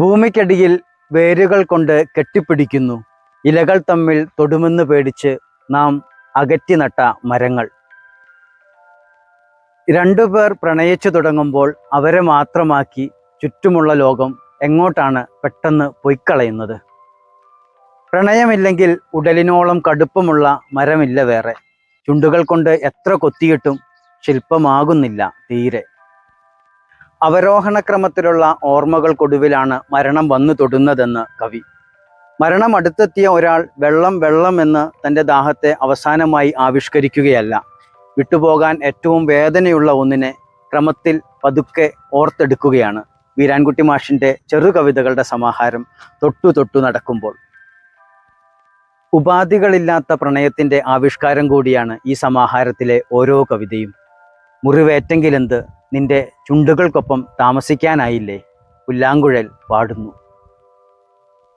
ഭൂമിക്കടിയിൽ വേരുകൾ കൊണ്ട് കെട്ടിപ്പിടിക്കുന്നു. ഇലകൾ തമ്മിൽ തൊടുമെന്ന് പേടിച്ച് നാം അകറ്റി നട്ട മരങ്ങൾ. രണ്ടുപേർ പ്രണയിച്ചു തുടങ്ങുമ്പോൾ അവരെ മാത്രമാക്കി ചുറ്റുമുള്ള ലോകം എങ്ങോട്ടാണ് പെട്ടെന്ന് പൊയ്ക്കളയുന്നത്? പ്രണയമില്ലെങ്കിൽ ഉടലിനോളം കടുപ്പമുള്ള മരമില്ല വേറെ. ചുണ്ടുകൾ കൊണ്ട് എത്ര കൊത്തിയിട്ടും ശില്പമാകുന്നില്ല തീരെ. അവരോഹണക്രമത്തിലുള്ള ഓർമ്മകൾക്കൊടുവിലാണ് മരണം വന്നു തൊടുന്നതെന്ന് കവി. മരണം അടുത്തെത്തിയ ഒരാൾ വെള്ളം വെള്ളം എന്ന് തൻ്റെ ദാഹത്തെ അവസാനമായി ആവിഷ്കരിക്കുകയല്ല, വിട്ടുപോകാൻ ഏറ്റവും വേദനയുള്ള ഒന്നിനെ ക്രമത്തിൽ പതുക്കെ ഓർത്തെടുക്കുകയാണ്. വീരാൻകുട്ടി മാഷിൻ്റെ ചെറുകവിതകളുടെ സമാഹാരം തൊട്ടു തൊട്ടു നടക്കുമ്പോൾ. ഉപാധികളില്ലാത്ത പ്രണയത്തിൻ്റെ ആവിഷ്കാരം കൂടിയാണ് ഈ സമാഹാരത്തിലെ ഓരോ കവിതയും. മുറിവേറ്റെങ്കിലെന്ത്, നിന്റെ ചുണ്ടുകൾക്കൊപ്പം താമസിക്കാനായില്ലേ, പുല്ലാങ്കുഴൽ പാടുന്നു.